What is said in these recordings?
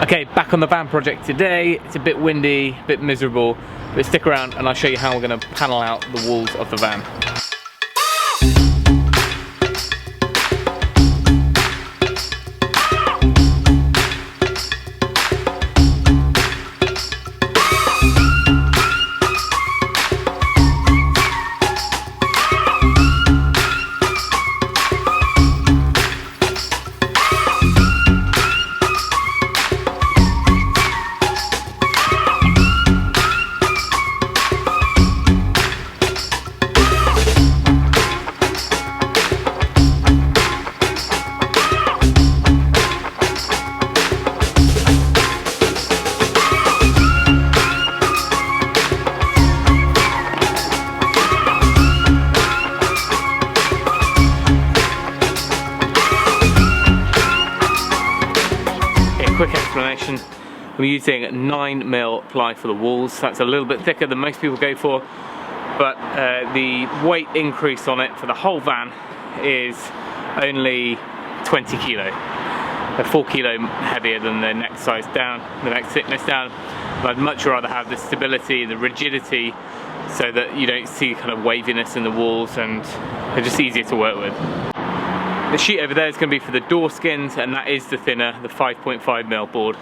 Okay, back on the van project today. It's a bit windy, a bit miserable, but stick around and I'll show you how we're going to panel out the walls of the van. Quick explanation, I'm using 9mm ply for the walls. That's a little bit thicker than most people go for, but the weight increase on it for the whole van is only 20 kilo. They're 4 kilo heavier than the next size down, the next thickness down. But I'd much rather have the stability, the rigidity, so that you don't see kind of waviness in the walls and they're just easier to work with. The sheet over there is going to be for the door skins, and that is the thinner, the 5.5mm board.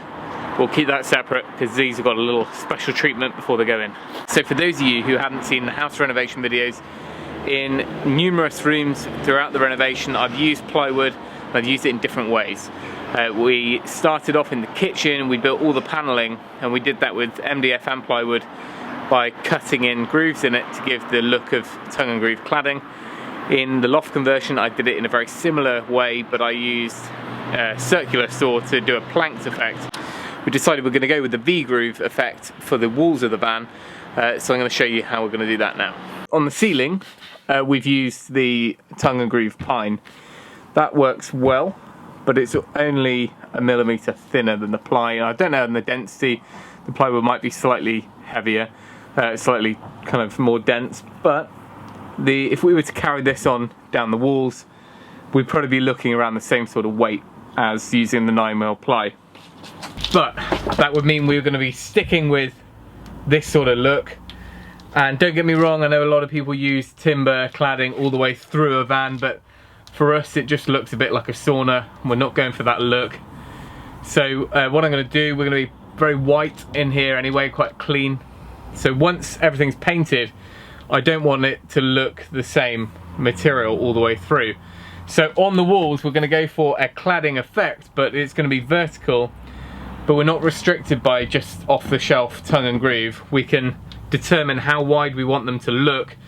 We'll keep that separate because these have got a little special treatment before they go in. So for those of you who haven't seen the house renovation videos, in numerous rooms throughout the renovation I've used plywood, and I've used it in different ways. We started off in the kitchen, we built all the paneling, and we did that with MDF and plywood by cutting in grooves in it to give the look of tongue and groove cladding. In the loft conversion I did it in a very similar way, but I used a circular saw to do a planked effect. We decided we're going to go with the V-groove effect for the walls of the van, so I'm going to show you how we're going to do that now. On the ceiling we've used the tongue and groove pine. That works well, but it's only a millimetre thinner than the ply. I don't know on the density, the plywood might be slightly heavier, slightly kind of more dense, but if we were to carry this on down the walls, we'd probably be looking around the same sort of weight as using the 9mm ply. But that would mean we were going to be sticking with this sort of look. And don't get me wrong, I know a lot of people use timber cladding all the way through a van, but for us it just looks a bit like a sauna. We're not going for that look. So what I'm going to do, we're going to be very white in here anyway, quite clean. So once everything's painted, I don't want it to look the same material all the way through. So on the walls we're going to go for a cladding effect, but it's going to be vertical, but we're not restricted by just off the shelf tongue and groove. We can determine how wide we want them to look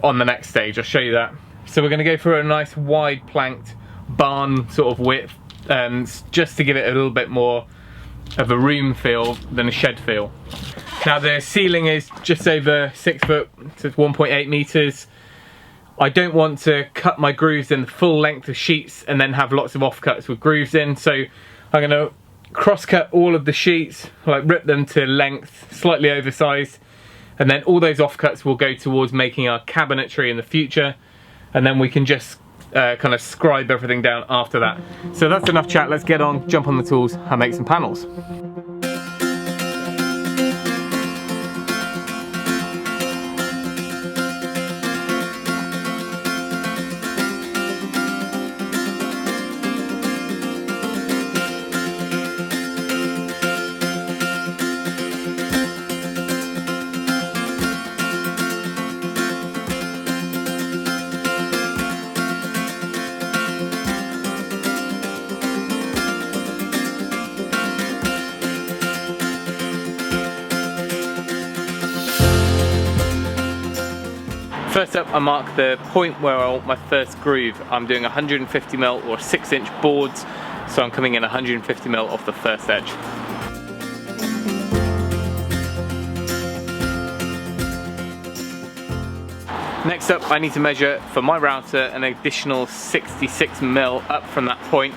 on the next stage. I'll show you that. So we're going to go for a nice wide planked barn sort of width, just to give it a little bit more of a room feel than a shed feel. Now the ceiling is just over 6 foot, so it's 1.8 meters. I don't want to cut my grooves in the full length of sheets and then have lots of offcuts with grooves in, so I'm going to cross cut all of the sheets, like rip them to length, slightly oversized, and then all those offcuts will go towards making our cabinetry in the future, and then we can just kind of scribe everything down after that. So that's enough chat, let's get on, jump on the tools and make some panels. First up, I mark the point where I want my first groove. I'm doing 150mm or 6-inch boards, so I'm coming in 150mm off the first edge. Next up, I need to measure for my router an additional 66mm up from that point,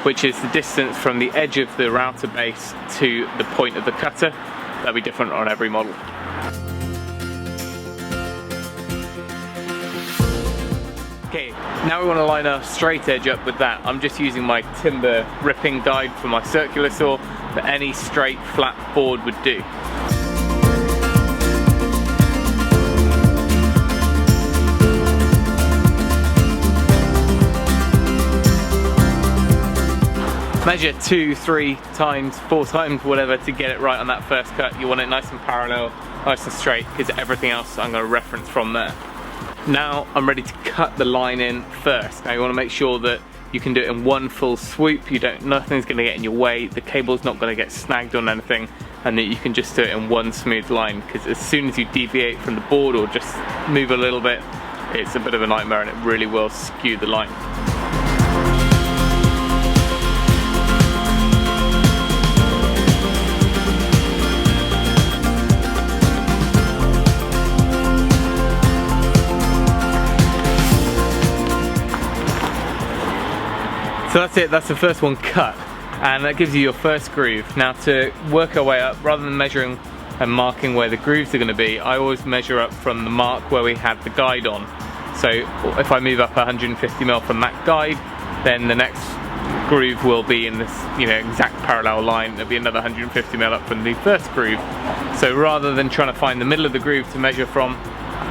which is the distance from the edge of the router base to the point of the cutter. That'll be different on every model. Okay, Now we want to line our straight edge up with that. I'm just using my timber ripping guide for my circular saw, but any straight flat board would do. Measure 2, 3 times, 4 times, whatever, to get it right on that first cut. You want it nice and parallel, nice and straight, because everything else I'm going to reference from there. Now I'm ready to cut the line in first. Now you want to make sure that you can do it in one full swoop. Nothing's going to get in your way, the cable's not going to get snagged on anything, and that you can just do it in one smooth line, because as soon as you deviate from the board or just move a little bit, it's a bit of a nightmare and it really will skew the line. So that's it, that's the first one cut, and that gives you your first groove. Now to work our way up, rather than measuring and marking where the grooves are going to be, I always measure up from the mark where we had the guide on. So if I move up 150mm from that guide, then the next groove will be in this, exact parallel line. There'll be another 150mm up from the first groove. So rather than trying to find the middle of the groove to measure from,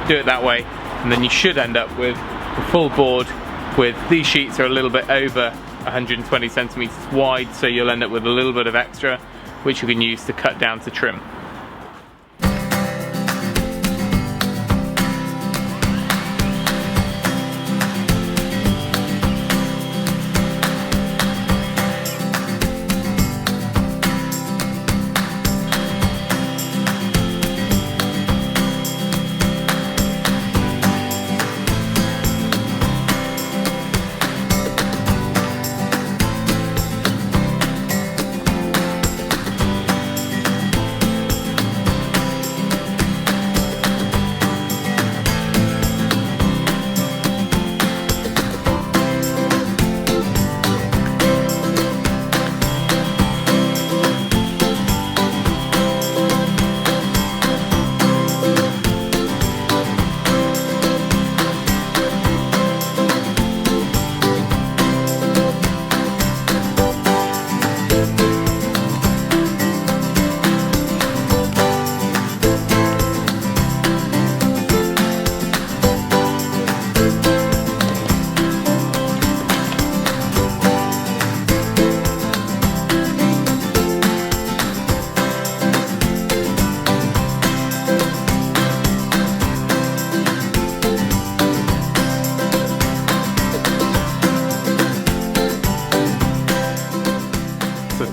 do it that way, and then you should end up with the full board. With these sheets are a little bit over 120 centimeters wide, so you'll end up with a little bit of extra, which you can use to cut down to trim.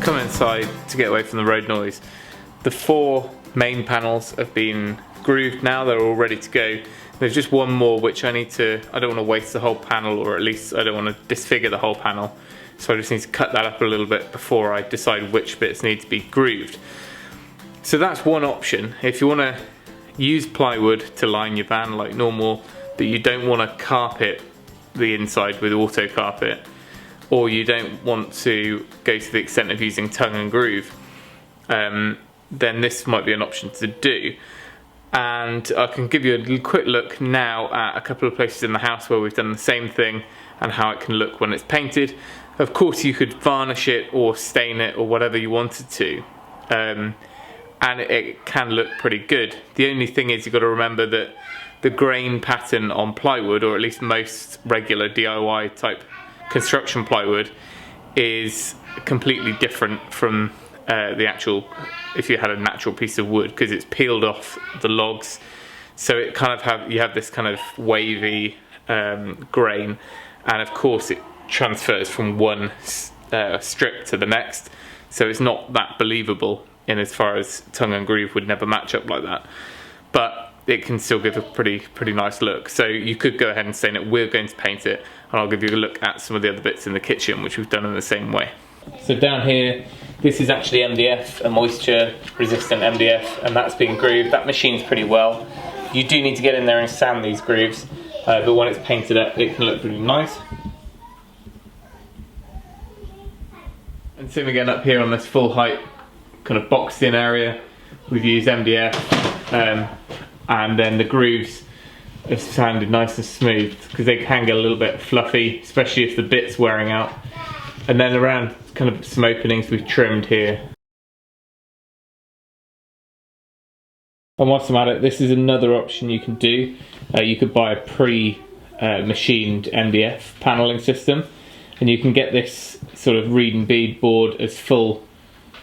Come inside to get away from the road noise. The 4 main panels have been grooved now, they're all ready to go. There's just one more which I don't want to waste the whole panel, or at least I don't want to disfigure the whole panel. So I just need to cut that up a little bit before I decide which bits need to be grooved. So that's one option. If you want to use plywood to line your van like normal, but you don't want to carpet the inside with auto carpet, or you don't want to go to the extent of using tongue and groove, then this might be an option to do. And I can give you a quick look now at a couple of places in the house where we've done the same thing and how it can look when it's painted. Of course you could varnish it or stain it or whatever you wanted to, and it can look pretty good. The only thing is you've got to remember that the grain pattern on plywood, or at least most regular DIY type construction plywood, is completely different from the actual, if you had a natural piece of wood, because it's peeled off the logs, so it kind of you have this kind of wavy grain, and of course it transfers from one strip to the next, so it's not that believable in as far as tongue and groove would never match up like that, but it can still give a pretty nice look. So you could go ahead and stain it. We're going to paint it, and I'll give you a look at some of the other bits in the kitchen which we've done in the same way. So down here, this is actually MDF, a moisture resistant MDF, and that's been grooved. That machines pretty well. You do need to get in there and sand these grooves, but when it's painted up it can look pretty nice. And same again up here on this full height kind of boxed in area, we've used MDF, and then the grooves have sanded nice and smooth, because they can get a little bit fluffy, especially if the bit's wearing out. And then around kind of some openings we've trimmed here. And whilst I'm at it, this is another option you can do. You could buy a pre-machined Mdf paneling system, and you can get this sort of reed and bead board as full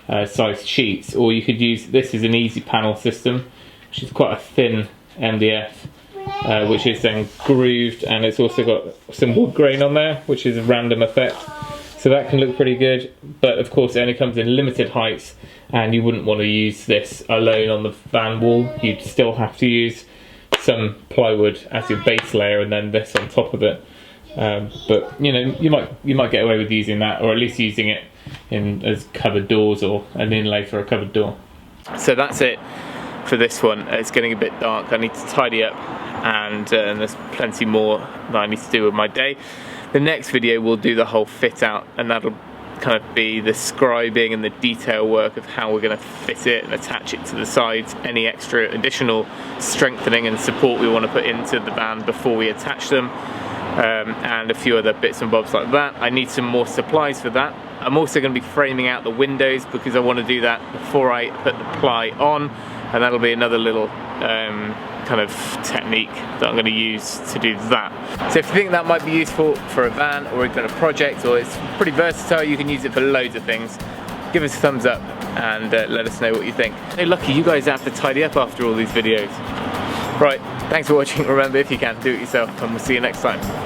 sized sheets, or you could use this as an easy panel system, which is quite a thin MDF, which is then grooved, and it's also got some wood grain on there, which is a random effect. So that can look pretty good, but of course it only comes in limited heights, and you wouldn't want to use this alone on the van wall. You'd still have to use some plywood as your base layer and then this on top of it. But you know, you might get away with using that, or at least using it as cupboard doors or an inlay for a cupboard door. So that's it for this one. It's getting a bit dark. I need to tidy up, and there's plenty more that I need to do with my day. The next video will do the whole fit out, and that'll kind of be the scribing and the detail work of how we're going to fit it and attach it to the sides, any extra additional strengthening and support we want to put into the van before we attach them, and a few other bits and bobs like that. I need some more supplies for that. I'm also going to be framing out the windows, because I want to do that before I put the ply on, and that'll be another little kind of technique that I'm going to use to do that. So if you think that might be useful for a van or even a project, or it's pretty versatile, you can use it for loads of things, give us a thumbs up and let us know what you think. Hey, lucky you guys have to tidy up after all these videos. Right, thanks for watching. Remember, if you can, do it yourself, and we'll see you next time.